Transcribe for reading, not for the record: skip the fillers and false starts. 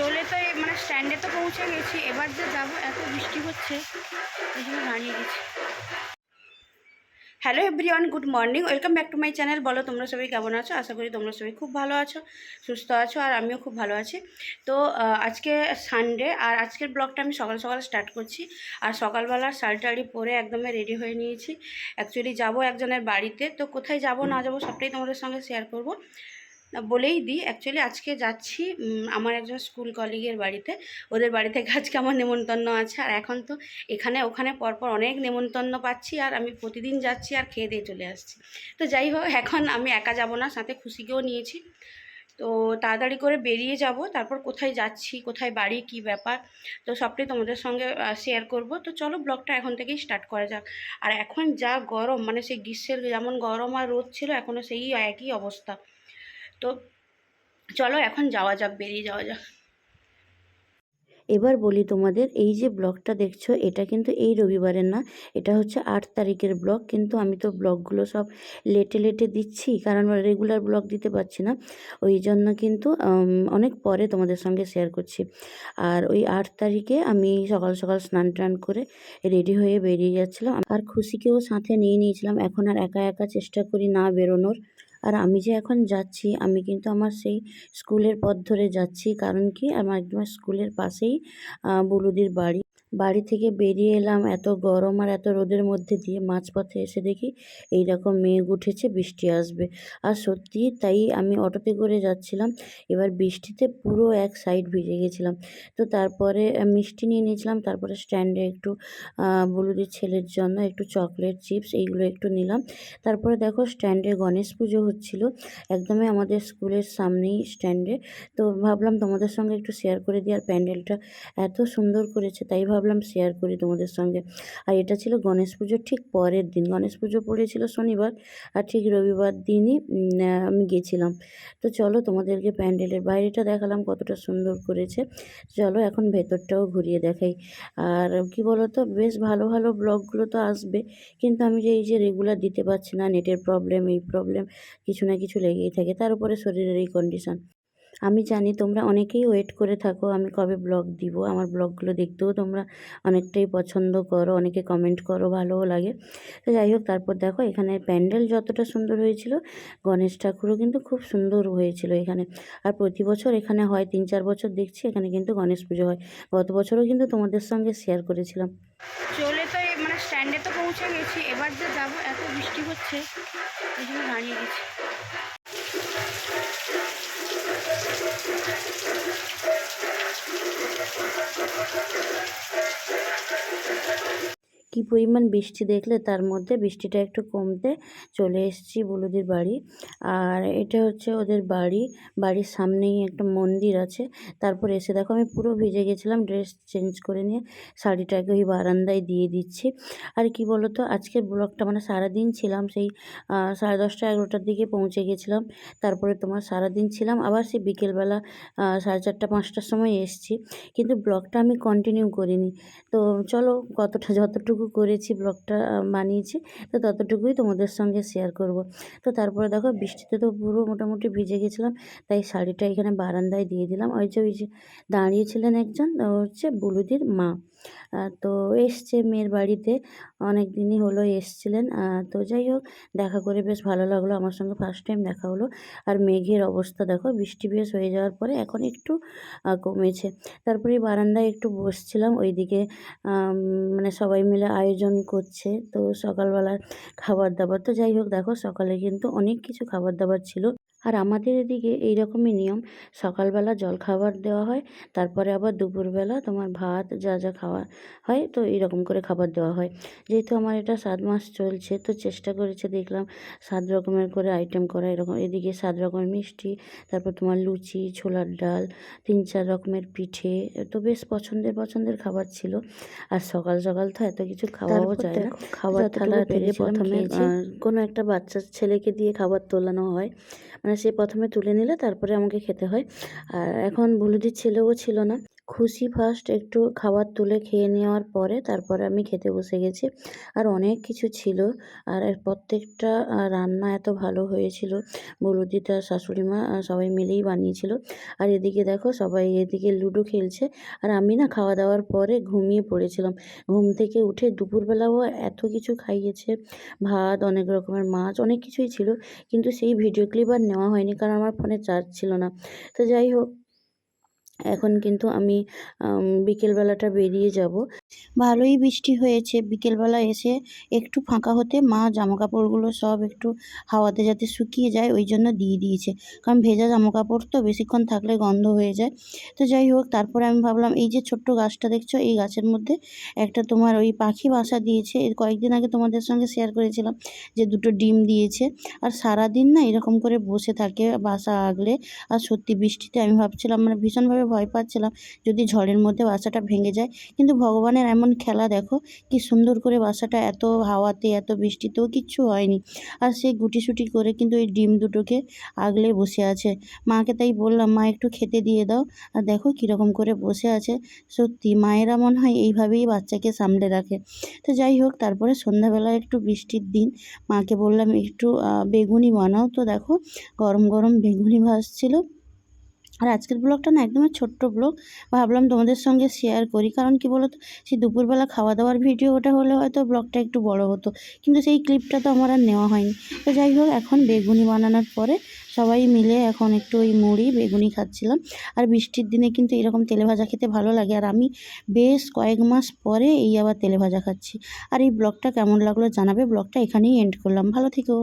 চলে তো মানে স্ট্যান্ডে তো পৌঁছে গেছি, এবার যে যাবো এত বৃষ্টি হচ্ছে এই জন্য দাঁড়িয়ে গেছি। Hello everyone, good morning, welcome back to my channel. বলো তোমরা সবাই কেমন আছো? আশা করি তোমরা সবাই খুব ভালো আছো, সুস্থ আছো, আর আমিও খুব ভালো আছি। তো আজকে সানডে, আর আজকের ব্লগটা আমি সকাল সকাল স্টার্ট করছি। আর সকালবেলা শাড়ি টাড়ি পরে একদমই রেডি হয়ে নিয়েছি। অ্যাকচুয়ালি যাব একজনের বাড়িতে, তো কোথায় যাব না যাব সবটাই তোমাদের সঙ্গে শেয়ার করব। বলেই দিই, অ্যাকচুয়ালি আজকে যাচ্ছি আমার একজন স্কুল কলিগের বাড়িতে। ওদের বাড়ি থেকে আজকে আমার নেমন্তন্ন আছে। আর এখন তো এখানে ওখানে পরপর অনেক নেমন্তন্ন পাচ্ছি, আর আমি প্রতিদিন যাচ্ছি আর খেয়ে দিয়ে চলে আসছি। তো যাই হোক, এখন আমি একা যাব না, সাথে খুশিকেও নিয়েছি। তো তাড়াতাড়ি করে বেরিয়ে যাব, তারপর কোথায় যাচ্ছি, কোথায় বাড়ি, কি ব্যাপার, তো সবটাই তোমাদের সঙ্গে শেয়ার করব। তো চলো ব্লগটা এখন থেকেই স্টার্ট করা যাক। আর এখন যা গরম, মানে সেই গ্রীষ্মের যেমন গরম আর রোদ ছিল, এখনও সেই একই অবস্থা। তো চলো এখন যাওয়া যাক, বেরিয়ে যাওয়া যাক। এবার বলি তোমাদের, এই যে ব্লগটা দেখছো এটা কিন্তু এই রবিবারের না, এটা হচ্ছে 8 তারিখের ব্লগ। কিন্তু আমি তো ব্লগগুলো সব লেটে লেটে দিচ্ছি, কারণ রেগুলার ব্লগ দিতে পারছি না, ওই জন্য কিন্তু অনেক পরে তোমাদের সঙ্গে শেয়ার করছি। আর ওই 8 তারিখে আমি সকাল সকাল স্নান টান করে রেডি হয়ে বেরিয়ে যাচ্ছিলাম, আর খুশিকেও সাথে নিয়ে নিয়েছিলাম। এখন আর একা একা চেষ্টা করি না বেরোনোর। আর আমি যে এখন যাচ্ছি, আমি কিন্তু আমার সেই স্কুলের পথ ধরে যাচ্ছি। কারণ কি, আমার একদম স্কুলের পাশেই বুলুদির বাড়ি। বাড়ি থেকে বেরিয়ে এলাম এত গরম আর এত রোদের মধ্যে দিয়ে, মাঝপথে এসে দেখি এইরকম মেঘ উঠেছে, বৃষ্টি আসবে। আর সত্যি তাই, আমি অটোতে করে যাচ্ছিলাম, এবার বৃষ্টিতে পুরো এক সাইড ভিজে গেছিলাম। তো তারপরে মিষ্টি নিয়ে নিয়েছিলাম, তারপরে স্ট্যান্ডে একটু বুলুদির ছেলের জন্য একটু চকলেট, চিপস এইগুলো একটু নিলাম। তারপরে দেখো স্ট্যান্ডে গণেশ পুজো হচ্ছিল, একদমই আমাদের স্কুলের সামনেই স্ট্যান্ডে। তো ভাবলাম তোমাদের সঙ্গে একটু শেয়ার করে দিই। আর প্যান্ডেলটা এত সুন্দর করেছে, তাই ভাবলাম শেয়ার করি তোমাদের সঙ্গে। আর এটা ছিল গণেশ পুজোর ঠিক পরের দিন, গণেশ পুজো পড়েছিল শনিবার, আর ঠিক রবিবার দিনই আমি গেছিলাম। তো চলো তোমাদেরকে প্যান্ডেলের বাইরেটা দেখালাম কতটা সুন্দর করেছে। চলো এখন ভেতরটাও ঘুরিয়ে দেখাই। আর কি বলতো, বেশ ভালো ভালো ব্লগগুলো তো আসবে, কিন্তু আমি যে এই যে রেগুলার দিতে পারছি না, নেটের প্রবলেম, এই প্রবলেম, কিছু না কিছু লেগেই থাকে, তার উপরে শরীরের এই কন্ডিশন। আমি জানি তোমরা অনেকেই ওয়েট করে থাকো আমি কবে ব্লগ দিব, আমার ব্লগগুলো দেখতেও তোমরা অনেকটাই পছন্দ করো, অনেকে কমেন্ট করো, ভালোও লাগে। তো যাই হোক, তারপর দেখো এখানে প্যান্ডেল যতটা সুন্দর হয়েছিল, গণেশ ঠাকুরও কিন্তু খুব সুন্দর হয়েছিল এখানে। আর প্রতি বছর এখানে হয়, 3-4 বছর দেখছি এখানে কিন্তু গণেশ পুজো হয়। গত বছরও কিন্তু তোমাদের সঙ্গে শেয়ার করেছিলাম। চলে তো মানে স্ট্যান্ডে তো পৌঁছে গেছি, এবার যে যাবো এত বৃষ্টি হচ্ছে এই জন্য দাঁড়িয়ে গেছি। কি পরিমাণ বৃষ্টি দেখলে, তার মধ্যে বৃষ্টিটা একটু কমতে চলে এসেছি বুলুদির বাড়ি। আর এটা হচ্ছে ওদের বাড়ি, বাড়ির সামনেই একটা মন্দির আছে। তারপর এসে দেখো আমি পুরো ভিজে গেছিলাম, ড্রেস চেঞ্জ করে নিয়ে শাড়িটাকে ওই বারান্দায় দিয়ে দিচ্ছি। আর কি বলতো, আজকের ব্লগটা মানে সারাদিন ছিলাম, সেই 10:30-11টার দিকে পৌঁছে গেছিলাম। তারপরে তোমার সারাদিন ছিলাম, আবার সেই বিকেলবেলা 4:30-5টার সময় এসছি। কিন্তু ব্লগটা আমি কন্টিনিউ করিনি। তো চলো, যতটুকু করেছি ব্লগটা বানিয়েছি, তো ততটুকুই তোমাদের সঙ্গে শেয়ার করব। তো তারপরে দেখো বৃষ্টিতে তো পুরো মোটামুটি ভিজে গেছিলাম, তাই শাড়িটা এখানে বারান্দায় দিয়ে দিলাম। ওই যে দাঁড়িয়েছিলেন একজন, হচ্ছে বুলুদির মা। তো এসছে মেয়ের বাড়িতে, অনেক দিনই হলো এসছিলেন। তো যাই হোক, দেখা করে বেশ ভালো লাগলো, আমার সঙ্গে ফার্স্ট টাইম দেখা হলো। আর মেঘের অবস্থা দেখো, বৃষ্টি বেশ হয়ে যাওয়ার পরে এখন একটু কমেছে। তারপরে বারান্দায় একটু বসছিলাম, ওইদিকে মানে সবাই মিলে আয়োজন করছে, তো সকালবেলার খাবার দাবার। তো যাই হোক, দেখো সকালে কিন্তু অনেক কিছু খাবার দাবার ছিল। আর আমাদের এদিকে এইরকমই নিয়ম, সকালবেলা জলখাবার দেওয়া হয়, তারপরে আবার দুপুরবেলা তোমার ভাত যা যা খাওয়া হয়, তো এইরকম করে খাবার দেওয়া হয়। যেহেতু আমার এটা 7 মাস চলছে, তো চেষ্টা করেছে, দেখলাম 7 রকমের করে আইটেম করা। এরকম এদিকে 7 রকমের মিষ্টি, তারপর তোমার লুচি, ছোলার ডাল, 3-4 রকমের পিঠে, তো বেশ পছন্দের পছন্দের খাবার ছিল। আর সকাল সকাল তো এত কিছু খাওয়াও যায় না। খাবার থালা থেকে প্রথমে কোনো একটা বাচ্চা ছেলেকে দিয়ে খাবার তোলানো হয়, মানে সে প্রথমে তুলে নিলে তারপরে আমাকে খেতে হয়। আর এখন বুলুদির ছেলেও ছিল না, খুশি ফার্স্ট একটু খাবার তুলে খেয়ে নেওয়ার পরে তারপরে আমি খেতে বসে গেছি। আর অনেক কিছু ছিল। আর এর প্রত্যেকটা রান্না এত ভালো হয়েছিল। বৌদিটা, শাশুড়ি মা সবাই মিলেই বানিয়েছিল। আর এদিকে দেখো সবাই এদিকে লুডো খেলছে। আর আমি না খাওয়া দাওয়ার পরে ঘুমিয়ে পড়েছিলাম। ঘুম থেকে উঠে দুপুরবেলাও এত কিছু খাইয়েছে। ভাত, অনেক রকমের মাছ, অনেক কিছুই ছিল। কিন্তু সেই ভিডিও ক্লিপ আর নেওয়া হয়নি, কারণ আমার ফোনে চার্জ ছিল না। তো যাই হোক, এখন কিন্তু আমি বিকেলবেলাটা বেরিয়ে যাব। ভালোই বৃষ্টি হয়েছে। বিকেলবেলা এসে একটু ফাঁকা হতে মা জামাকাপড়গুলো সব একটু হাওয়াতে যাতে শুকিয়ে যায় ওই জন্য দিয়ে দিয়েছে। কারণ ভেজা জামাকাপড় তো বেশিক্ষণ থাকলে গন্ধ হয়ে যায়। তো যাই হোক, তারপরে আমি ভাবলাম এই যে ছোট্ট গাছটা দেখছো, এই গাছের মধ্যে একটা তোমার ওই পাখি বাসা দিয়েছে। এর কয়েকদিন আগে তোমাদের সঙ্গে শেয়ার করেছিলাম যে 2টো ডিম দিয়েছে। আর সারাদিন না এরকম করে বসে থাকে বাসা আগলে। আর সত্যি বৃষ্টিতে আমি ভাবছিলাম, মানে ভীষণভাবে ভয় পাচ্ছিলাম যদি ঝড়ের মধ্যে বাসাটা ভেঙে যায়। কিন্তু ভগবানের এমন খেলা দেখো, কি সুন্দর করে বাসাটা এত হাওয়াতে এত বৃষ্টিতেও কিচ্ছু হয়নি। আর সে গুটিসুটি করে কিন্তু এই ডিম দুটোকে আগলে বসে আছে। মাকে তাই বললাম, মা একটু খেতে দিয়ে দাও। আর দেখো কীরকম করে বসে আছে। সত্যি মায়েরা মনে হয় এইভাবেই বাচ্চাকে সামলে রাখে। তো যাই হোক, তারপরে সন্ধ্যাবেলা একটু বৃষ্টির দিন, মাকে বললাম একটু বেগুনি বানাও। তো দেখো গরম গরম বেগুনি ভাজছিল। আর আজকের ব্লগটা না একদমই ছোট্ট ব্লগ, ভাবলাম তোমাদের সঙ্গে শেয়ার করি। কারণ কি বলো তো, সেই দুপুরবেলা খাওয়া দাওয়ার ভিডিও ওটা হলে হয়তো ব্লগটা একটু বড় হতো, কিন্তু সেই ক্লিপটা তো আমার আর নেওয়া হয়নি। তো যাই হোক, এখন বেগুনি বানানোর পরে সবাই মিলে এখন একটু ওই মুড়ি বেগুনি খাচ্ছিলাম। আর বৃষ্টির দিনে কিন্তু এরকম তেলে ভাজা খেতে ভালো লাগে। আর আমি বেশ কয়েক মাস পরে এই আবার তেলে ভাজা খাচ্ছি। আর এই ব্লগটা কেমন লাগলো জানাবে। ব্লগটা এখানেই এন্ড করলাম। ভালো থেকো।